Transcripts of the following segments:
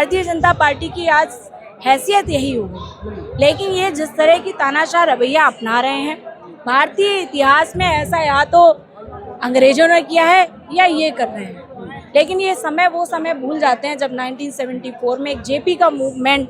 Bharatiya Janata party की आज हैसियत यही होगी। लेकिन ये जिस तरह की तानाशाह रवैया अपना रहे हैं, भारतीय इतिहास में ऐसा या तो अंग्रेजों ने किया है या ये कर रहे हैं। लेकिन ये वो समय भूल जाते हैं जब 1974 में एक जेपी का मूवमेंट,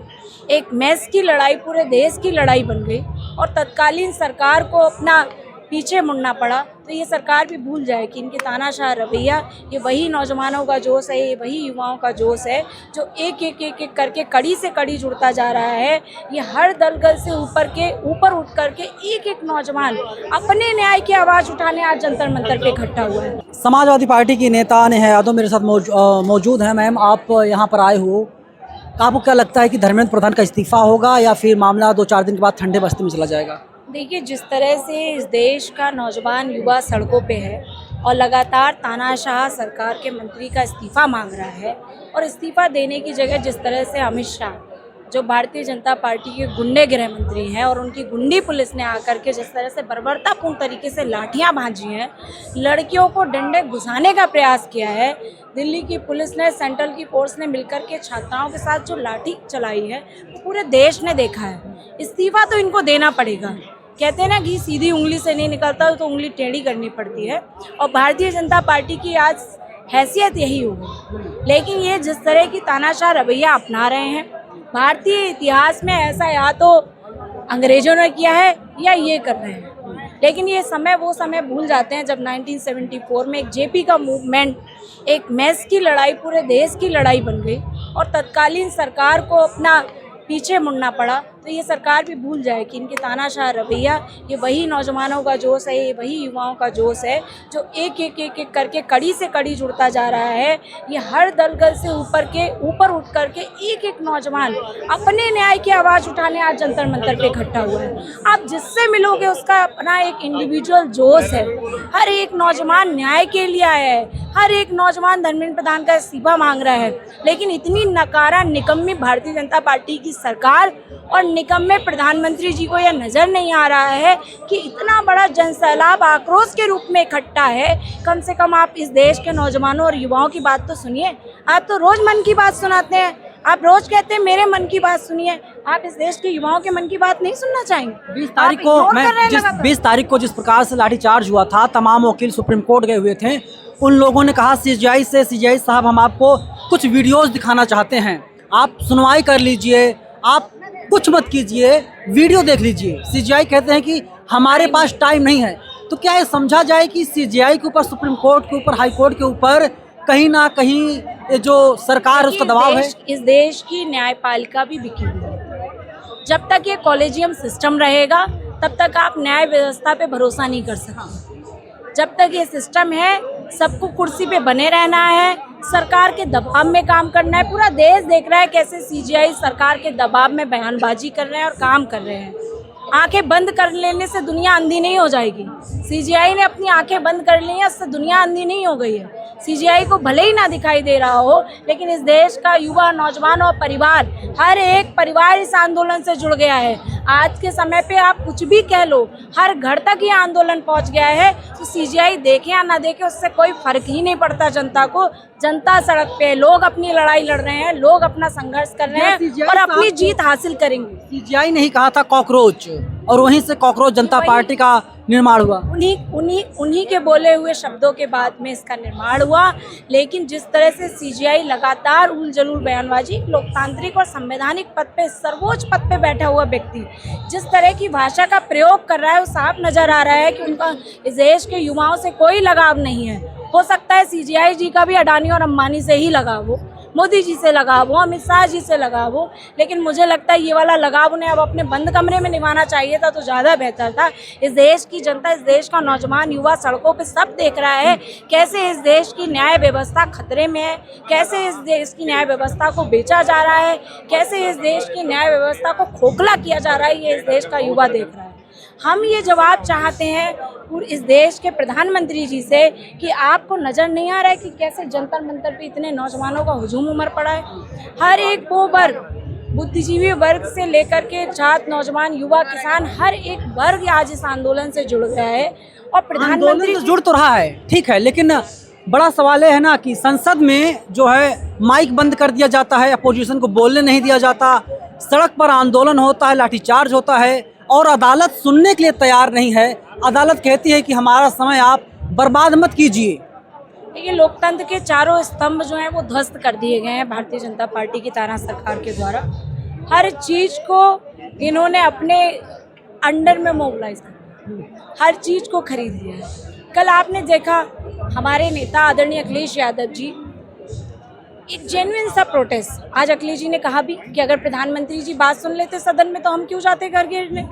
एक मैस की लड़ाई पूरे देश की लड़ाई बन गई और तत्कालीन सरकार को अपना पीछे मुड़ना पड़ा। तो ये सरकार भी भूल जाए कि इनके तानाशाह रवैया, ये वही नौजवानों का जोश है, ये वही युवाओं का जोश है जो एक करके कड़ी से कड़ी जुड़ता जा रहा है। ये हर दलगल से ऊपर उठ करके एक नौजवान अपने न्याय की आवाज़ उठाने आज जंतर मंतर पे इकट्ठा हुआ है। समाजवादी पार्टी की नेता नेहा यादव मेरे साथ मौजूद हैं। मैम, आप यहाँ पर आए हो, आपको क्या लगता है कि धर्मेंद्र प्रधान का इस्तीफा होगा या फिर मामला 2-4 दिन के बाद ठंडे बस्ती में चला जाएगा? देखिए, जिस तरह से इस देश का नौजवान युवा सड़कों पे है और लगातार तानाशाह सरकार के मंत्री का इस्तीफा मांग रहा है, और इस्तीफा देने की जगह जिस तरह से अमित शाह, जो भारतीय जनता पार्टी के गुंडे गृह मंत्री हैं, और उनकी गुंडी पुलिस ने आकर के जिस तरह से बर्बरतापूर्ण तरीके से लाठियां भांजी हैं, लड़कियों को डंडे घुसाने का प्रयास किया है, दिल्ली की पुलिस ने, सेंट्रल की फोर्स ने मिलकर के छात्राओं के साथ जो लाठी चलाई है, पूरे देश ने देखा है। इस्तीफा तो इनको देना पड़ेगा। कहते हैं ना कि सीधी उंगली से नहीं निकलता तो उंगली टेढ़ी करनी पड़ती है, और भारतीय जनता पार्टी की आज हैसियत यही होगी। लेकिन ये जिस तरह की तानाशाह रवैया अपना रहे हैं, भारतीय इतिहास में ऐसा या तो अंग्रेजों ने किया है या ये कर रहे हैं। लेकिन ये वो समय भूल जाते हैं जब 1974 में एक जेपी का मूवमेंट, एक मैस की लड़ाई पूरे देश की लड़ाई बन गई और तत्कालीन सरकार को अपना पीछे मुड़ना पड़ा। तो ये सरकार भी भूल जाए कि इनके तानाशाह रवैया, ये वही नौजवानों का जोश है, ये वही युवाओं का जोश है जो एक करके कड़ी से कड़ी जुड़ता जा रहा है। ये हर दलगल से ऊपर उठ करके एक नौजवान अपने न्याय की आवाज़ उठाने आज जंतर मंतर पे इकट्ठा हुआ है। आप जिससे मिलोगे उसका अपना एक इंडिविजुअल जोश है। हर एक नौजवान न्याय के लिए आया है, हर एक नौजवान धर्मेंद्र प्रधान का इस्तीफा मांग रहा है। लेकिन इतनी नकारा निकम्मी भारतीय जनता पार्टी की सरकार और निकम्मे प्रधानमंत्री जी को यह नज़र नहीं आ रहा है कि इतना बड़ा जनसैलाब आक्रोश के रूप में इकट्ठा है। कम से कम आप इस देश के नौजवानों और युवाओं की बात तो सुनिए। आप तो रोज़ मन की बात सुनाते हैं, आप रोज़ कहते हैं मेरे मन की बात सुनिए। आप इस देश के युवाओं के मन की बात नहीं सुनना चाहेंगे? 20 तारीख को जिस प्रकार से लाठीचार्ज हुआ था, तमाम वकील सुप्रीम कोर्ट गए हुए थे। उन लोगों ने कहा सीजीआई साहब, हम आपको कुछ वीडियोज़ दिखाना चाहते हैं, आप सुनवाई कर लीजिए, आप कुछ मत कीजिए, वीडियो देख लीजिए। सीजीआई कहते हैं कि हमारे पास टाइम नहीं है। तो क्या ये समझा जाए कि सीजीआई के ऊपर, सुप्रीम कोर्ट के ऊपर, हाई कोर्ट के ऊपर कहीं ना कहीं जो सरकार उसका दबाव है? इस देश की न्यायपालिका भी बिकी हुई है। जब तक ये कॉलेजियम सिस्टम रहेगा तब तक आप न्याय व्यवस्था पे भरोसा नहीं कर सकते। जब तक ये सिस्टम है, सबको कुर्सी पे बने रहना है, सरकार के दबाव में काम करना है। पूरा देश देख रहा है कैसे सीजीआई सरकार के दबाव में बयानबाजी कर रहे हैं और काम कर रहे हैं। आंखें बंद कर लेने से दुनिया अंधी नहीं हो जाएगी। सीजीआई ने अपनी आंखें बंद कर ली हैं, उससे दुनिया अंधी नहीं हो गई है। सीजीआई को भले ही ना दिखाई दे रहा हो, लेकिन इस देश का युवा, नौजवान और परिवार, हर एक परिवार इस आंदोलन से जुड़ गया है। आज के समय पे आप कुछ भी कह लो, हर घर तक ये आंदोलन पहुंच गया है। तो सीजीआई देखे या ना देखे, उससे कोई फर्क ही नहीं पड़ता जनता को। जनता सड़क पे, लोग अपनी लड़ाई लड़ रहे हैं, लोग अपना संघर्ष कर रहे हैं और अपनी जीत हासिल करेंगे। सीजीआई नहीं कहा था कॉकरोच, और वहीं से कॉकरोच जनता पार्टी का निर्माण हुआ। उन्हीं के बोले हुए शब्दों के बाद में इसका निर्माण हुआ। लेकिन जिस तरह से सीजीआई लगातार उल जलूल बयानबाजी, लोकतांत्रिक और संवैधानिक पद पे, सर्वोच्च पद पे बैठा हुआ व्यक्ति जिस तरह की भाषा का प्रयोग कर रहा है, वो साफ नजर आ रहा है कि उनका इस देश के युवाओं से कोई लगाव नहीं है। हो सकता है सीजीआई जी का भी अडानी और अंबानी से ही लगाव हो, मोदी जी से लगाव हो, अमित शाह जी से लगाव हो, लेकिन मुझे लगता है ये वाला लगाव उन्हें अब अपने बंद कमरे में निभाना चाहिए था तो ज़्यादा बेहतर था। इस देश की जनता, इस देश का नौजवान, युवा सड़कों पे सब देख रहा है कैसे इस देश की न्याय व्यवस्था खतरे में है, कैसे इस देश की न्याय व्यवस्था को बेचा जा रहा है, कैसे इस देश की न्याय व्यवस्था को खोखला किया जा रहा है। ये इस देश का युवा देख रहा है। हम ये जवाब चाहते हैं इस देश के प्रधानमंत्री जी से कि आपको नज़र नहीं आ रहा है कि कैसे जंतर मंतर पे इतने नौजवानों का हुजूम उमड़ पड़ा है। हर एक वो वर्ग, बुद्धिजीवी वर्ग से लेकर के छात्र, नौजवान, युवा, किसान, हर एक वर्ग आज इस आंदोलन से जुड़ गया है। और प्रधानमंत्री जुड़ तो रहा है, ठीक है, लेकिन बड़ा सवाल ये है ना कि संसद में जो है माइक बंद कर दिया जाता है, अपोजिशन को बोलने नहीं दिया जाता, सड़क पर आंदोलन होता है, लाठीचार्ज होता है और अदालत सुनने के लिए तैयार नहीं है। अदालत कहती है कि हमारा समय आप बर्बाद मत कीजिए। देखिए, लोकतंत्र के चारों स्तंभ जो हैं वो ध्वस्त कर दिए गए हैं भारतीय जनता पार्टी की ताना सरकार के द्वारा। हर चीज़ को इन्होंने अपने अंडर में मोबिलाइज कर दिया, हर चीज़ को खरीद लिया है। कल आपने देखा हमारे नेता आदरणीय अखिलेश यादव जी, एक जेन्युइन सा प्रोटेस्ट, आज अखिलेश जी ने कहा भी कि अगर प्रधानमंत्री जी बात सुन लेते सदन में तो हम क्यों जाते घर घेरने।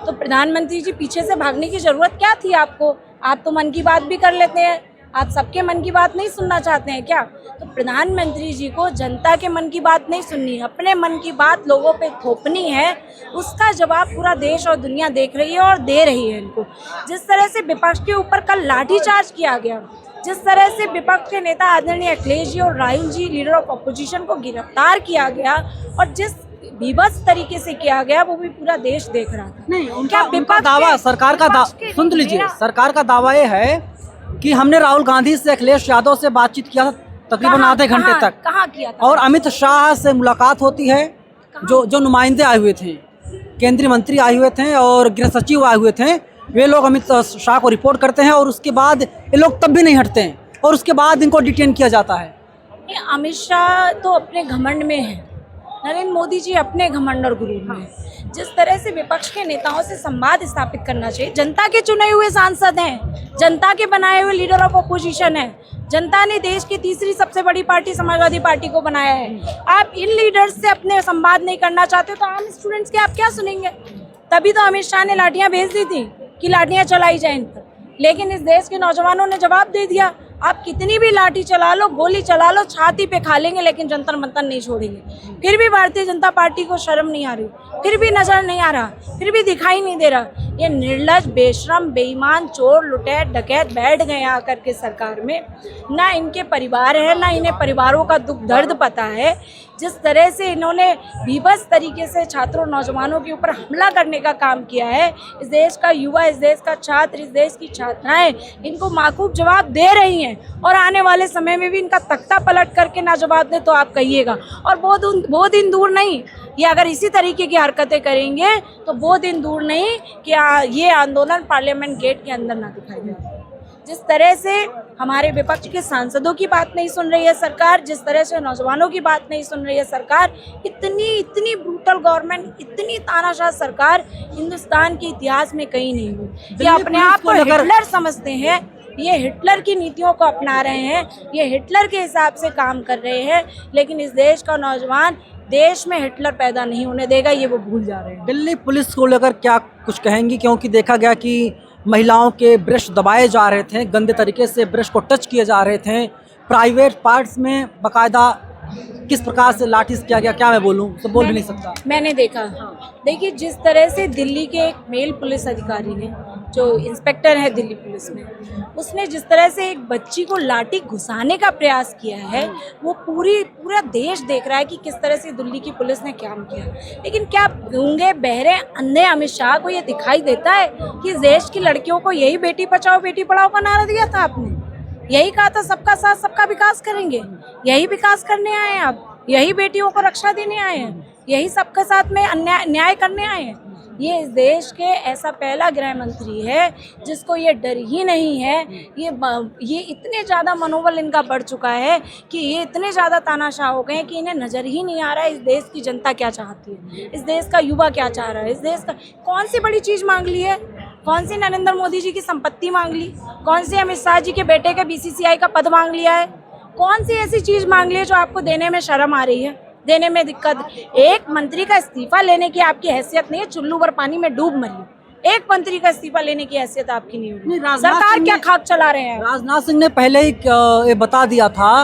तो प्रधानमंत्री जी पीछे से भागने की ज़रूरत क्या थी आपको? आप तो मन की बात भी कर लेते हैं, आप सबके मन की बात नहीं सुनना चाहते हैं क्या? तो प्रधानमंत्री जी को जनता के मन की बात नहीं सुननी है, अपने मन की बात लोगों पे थोपनी है। उसका जवाब पूरा देश और दुनिया देख रही है और दे रही है इनको। जिस तरह से विपक्ष के ऊपर कल लाठीचार्ज किया गया, जिस तरह से विपक्ष के नेता आदरणीय अखिलेश जी और Rahul ji leader of opposition को गिरफ्तार किया गया और जिस विभत्स तरीके से किया गया वो भी पूरा देश देख रहा था। नहीं, उनका दावा, सरकार का सुन लीजिए, सरकार का दावा ये है कि हमने राहुल गांधी से, अखिलेश यादव से बातचीत किया तकरीबन आधे घंटे तक। कहाँ किया था? और अमित शाह से मुलाकात होती है, जो नुमाइंदे आए हुए थे, केंद्रीय मंत्री आए हुए थे और गृह सचिव आए हुए थे, वे लोग अमित शाह को रिपोर्ट करते हैं और उसके बाद ये लोग तब भी नहीं हटते हैं और उसके बाद इनको डिटेन किया जाता है। अमित शाह तो अपने घमंड में है, नरेंद्र मोदी जी अपने घमंड और गुरूर में हैं। जिस तरह से विपक्ष के नेताओं से संवाद स्थापित करना चाहिए, जनता के चुने हुए सांसद हैं, जनता के बनाए हुए लीडर ऑफ अपोजिशन हैं, जनता ने देश की तीसरी सबसे बड़ी पार्टी समाजवादी पार्टी को बनाया है। आप इन लीडर्स से अपने संवाद नहीं करना चाहते तो आम स्टूडेंट्स के आप क्या सुनेंगे? तभी तो अमित शाह ने लाठियां भेज दी थी कि लाठियां चलाई जाए इन पर, लेकिन इस देश के नौजवानों ने जवाब दे दिया, आप कितनी भी लाठी चला लो, गोली चला लो, छाती पे खा लेंगे लेकिन जंतर मंतर नहीं छोड़ेंगे। फिर भी भारतीय जनता पार्टी को शर्म नहीं आ रही, फिर भी नजर नहीं आ रहा, फिर भी दिखाई नहीं दे रहा। ये निर्लज, बेशरम, बेईमान, चोर, लुटेर, डकैत बैठ गए आकर के सरकार में। ना इनके परिवार है, ना इन्हें परिवारों का दुख दर्द पता है। जिस तरह से इन्होंने बीभत्स तरीके से छात्रों, नौजवानों के ऊपर हमला करने का काम किया है, इस देश का युवा, इस देश का छात्र, इस देश की छात्राएं इनको माकूब जवाब दे रही हैं और आने वाले समय में भी इनका तख्ता पलट करके ना जवाब दे तो आप कहिएगा। और वो दिन दूर नहीं, ये अगर इसी तरीके की हरकतें करेंगे तो वो दिन दूर नहीं कि ये आंदोलन पार्लियामेंट गेट के अंदर ना दिखाई दे। जिस तरह से हमारे विपक्ष के सांसदों की बात नहीं सुन रही है सरकार, जिस तरह से नौजवानों की बात नहीं सुन रही है सरकार, इतनी ब्रूटल गवर्नमेंट, इतनी तानाशाह सरकार हिंदुस्तान के इतिहास में कहीं नहीं हुई। ये अपने आप को हिटलर समझते हैं, ये हिटलर की नीतियों को अपना रहे हैं, ये हिटलर के हिसाब से काम कर रहे हैं, लेकिन इस देश का नौजवान देश में हिटलर पैदा नहीं होने देगा, ये वो भूल जा रहे हैं। दिल्ली पुलिस को लेकर क्या कुछ कहेंगी? क्योंकि देखा गया कि महिलाओं के ब्रश दबाए जा रहे थे, गंदे तरीके से ब्रश को टच किए जा रहे थे, प्राइवेट पार्ट्स में बाकायदा किस प्रकार से लाठीज किया गया, क्या मैं बोलूं, तो बोल भी नहीं सकता। मैंने देखा, देखिए जिस तरह से दिल्ली के एक मेल पुलिस अधिकारी ने, जो इंस्पेक्टर है दिल्ली पुलिस में, उसने जिस तरह से एक बच्ची को लाठी घुसाने का प्रयास किया है, वो पूरा देश देख रहा है कि किस तरह से दिल्ली की पुलिस ने काम किया। लेकिन क्या गूंगे, बहरे, अंधे अमित शाह को ये दिखाई देता है कि इस देश की लड़कियों को यही बेटी बचाओ बेटी पढ़ाओ का नारा दिया था आपने? यही कहा था सबका साथ सबका विकास करेंगे, यही विकास करने आए हैं आप, यही बेटियों को रक्षा देने आए हैं, यही सबके साथ में न्याय करने आए हैं। ये इस देश के ऐसा पहला गृह मंत्री है जिसको ये डर ही नहीं है। ये इतने ज़्यादा मनोबल इनका बढ़ चुका है कि ये इतने ज़्यादा तानाशाह हो गए हैं कि इन्हें नज़र ही नहीं आ रहा है इस देश की जनता क्या चाहती है, इस देश का युवा क्या चाह रहा है, इस देश का कौन सी बड़ी चीज़ मांग ली है, कौन सी नरेंद्र मोदी जी की संपत्ति मांग ली, कौन सी अमित शाह जी के बेटे के BCCI का पद मांग लिया है, कौन सी ऐसी चीज़ मांग ली है जो आपको देने में शर्म आ रही है, देने में दिक्कत? एक मंत्री का इस्तीफा लेने की आपकी हैसियत नहीं है, चुल्लू भर पानी में डूब मरिए। एक मंत्री का इस्तीफा लेने की हैसियत आपकी नहीं होगी। सरकार क्या खाक चला रहे हैं? राजनाथ सिंह ने पहले ही ये बता दिया था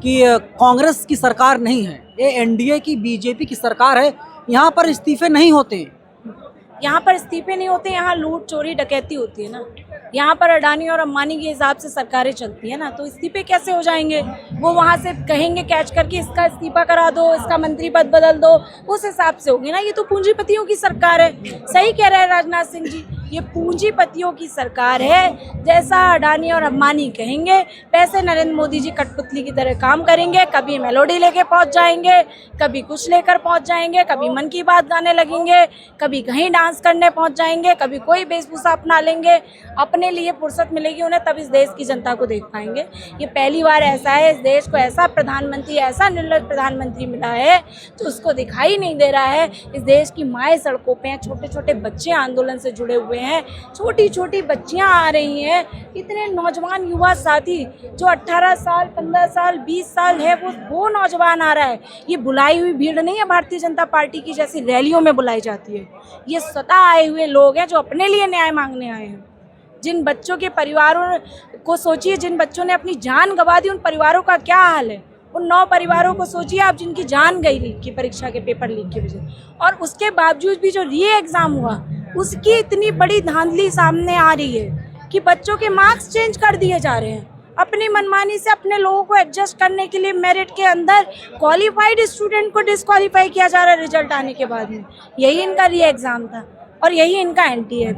कि कांग्रेस की सरकार नहीं है, ये NDA की BJP की सरकार है, यहाँ पर इस्तीफे नहीं होते। यहाँ पर इस्तीफे नहीं होते, यहाँ लूट चोरी डकैती होती है ना। यहाँ पर अडानी और अंबानी के हिसाब से सरकारें चलती है ना, तो इस्तीफे कैसे हो जाएंगे? वो वहाँ से कहेंगे कैच करके इसका इस्तीफा करा दो, इसका मंत्री पद बदल दो, उस हिसाब से होगी ना। ये तो पूंजीपतियों की सरकार है। सही कह रहे हैं राजनाथ सिंह जी, ये पूंजीपतियों की सरकार है। जैसा अडानी और अंबानी कहेंगे वैसे नरेंद्र मोदी जी कठपुतली की तरह काम करेंगे। कभी मेलोडी लेके पहुंच जाएंगे, कभी कुछ लेकर पहुंच जाएंगे, कभी मन की बात गाने लगेंगे, कभी कहीं डांस करने पहुंच जाएंगे, कभी कोई वेशभूषा अपना लेंगे। अपने लिए फुर्सत मिलेगी उन्हें तब इस देश की जनता को देख पाएंगे। ये पहली बार ऐसा है, इस देश को ऐसा प्रधानमंत्री, ऐसा निर्लज प्रधानमंत्री मिला है जो उसको दिखाई नहीं दे रहा है। इस देश की माएँ सड़कों पे हैं, छोटे छोटे बच्चे आंदोलन से जुड़े हुए हैं, छोटी छोटी बच्चियां आ रही हैं। इतने नौजवान युवा साथी जो 18 साल, 15 साल, 20 साल है, वो नौजवान आ रहा है। ये बुलाई हुई भीड़ नहीं है भारतीय जनता पार्टी की जैसी रैलियों में बुलाई जाती है। ये स्वतः आए हुए लोग हैं जो अपने लिए न्याय मांगने आए हैं। जिन बच्चों के परिवारों को सोचिए, जिन बच्चों ने अपनी जान गंवा दी, उन परिवारों का क्या हाल है। उन 9 परिवारों को सोचिए आप जिनकी जान गई लीक की परीक्षा के पेपर लीक की वजह, और उसके बावजूद भी जो री एग्ज़ाम हुआ उसकी इतनी बड़ी धांधली सामने आ रही है कि बच्चों के मार्क्स चेंज कर दिए जा रहे हैं। अपनी मनमानी से अपने लोगों को एडजस्ट करने के लिए मेरिट के अंदर क्वालिफाइड स्टूडेंट को डिस्क्वालीफाई किया जा रहा है रिजल्ट आने के बाद में। यही इनका री एग्ज़ाम था और यही इनका एनटीए।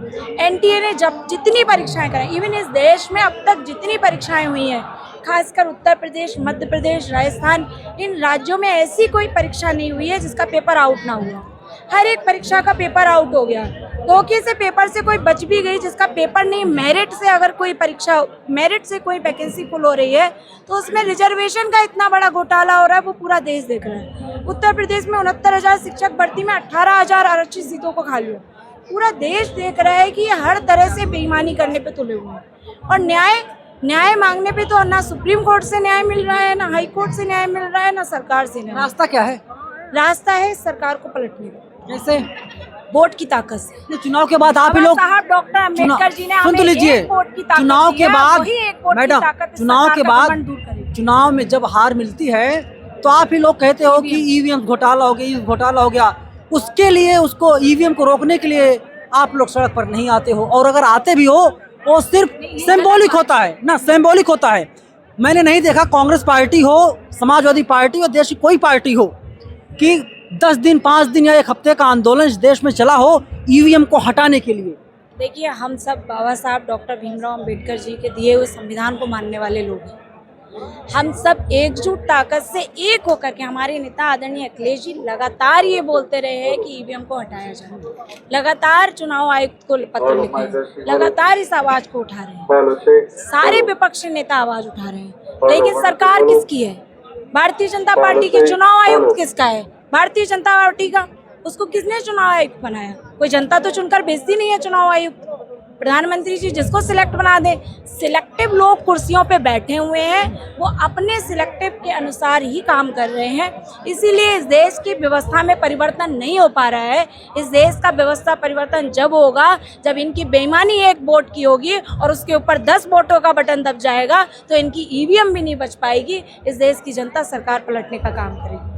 एनटीए ने जब जितनी परीक्षाएं कराई, इवन इस देश में अब तक जितनी परीक्षाएं हुई हैं, खासकर उत्तर प्रदेश, मध्य प्रदेश, राजस्थान, इन राज्यों में ऐसी कोई परीक्षा नहीं हुई है जिसका पेपर आउट ना हुआ। हर एक परीक्षा का पेपर आउट हो गया। धोखे से पेपर से कोई बच भी गई जिसका पेपर नहीं, मेरिट से अगर कोई परीक्षा, मेरिट से कोई वैकेंसी फुल हो रही है तो उसमें रिजर्वेशन का इतना बड़ा घोटाला हो रहा है, वो पूरा देश देख रहा है। उत्तर प्रदेश में 69,000 शिक्षक भर्ती में 18,000 आरक्षित सीटों को खाली हो। पूरा देश देख रहा है कि ये हर तरह से बेईमानी करने पे तुले हुए हैं। और न्याय मांगने पे तो ना सुप्रीम कोर्ट से न्याय मिल रहा है, ना हाई कोर्ट से न्याय मिल रहा है, ना सरकार से न्याय। रास्ता क्या है? रास्ता है सरकार को पलटने का। जैसे वोट की ताकत से। चुनाव के बाद आप ही लोग, साहब डॉक्टर अम्बेडकर जी ने सुन तो लीजिए, चुनाव के बाद मैडम, चुनाव में जब हार मिलती है तो आप ही लोग कहते हो कि ईवीएम घोटाला हो गया, घोटाला हो गया। उसके लिए, उसको ईवीएम को रोकने के लिए आप लोग सड़क पर नहीं आते हो, और अगर आते भी हो वो सिर्फ सिंबॉलिक होता है ना, सिंबॉलिक होता है। मैंने नहीं देखा कांग्रेस पार्टी हो, समाजवादी पार्टी हो, देश की कोई पार्टी हो कि 10 दिन, 5 दिन या 1 हफ्ते का आंदोलन इस देश में चला हो ईवीएम को हटाने के लिए। देखिए, हम सब बाबा साहब डॉक्टर भीमराव अंबेडकर जी के दिए हुए संविधान को मानने वाले लोग हैं। हम सब एकजुट ताकत से एक होकर के, हमारे नेता आदरणीय अखिलेश जी लगातार ये बोलते रहे हैं कि ईवीएम को हटाया जाए, लगातार चुनाव आयुक्त को पत्र लिखे हैं, लगातार इस आवाज को उठा रहे हैं। सारे विपक्षी नेता आवाज उठा रहे हैं, लेकिन सरकार किसकी है? भारतीय जनता पार्टी की। चुनाव आयुक्त किसका है? भारतीय जनता पार्टी का। उसको किसने चुनाव आयुक्त बनाया? कोई जनता तो चुनकर भेजती नहीं है चुनाव आयुक्त। प्रधानमंत्री जी जिसको सिलेक्ट बना दें। सिलेक्टिव लोग कुर्सियों पे बैठे हुए हैं, वो अपने सिलेक्टिव के अनुसार ही काम कर रहे हैं। इसीलिए इस देश की व्यवस्था में परिवर्तन नहीं हो पा रहा है। इस देश का व्यवस्था परिवर्तन जब होगा जब इनकी बेईमानी 1 वोट की होगी और उसके ऊपर 10 वोटों का बटन दब जाएगा तो इनकी ईवीएम भी नहीं बच पाएगी। इस देश की जनता सरकार पलटने का काम करेगी।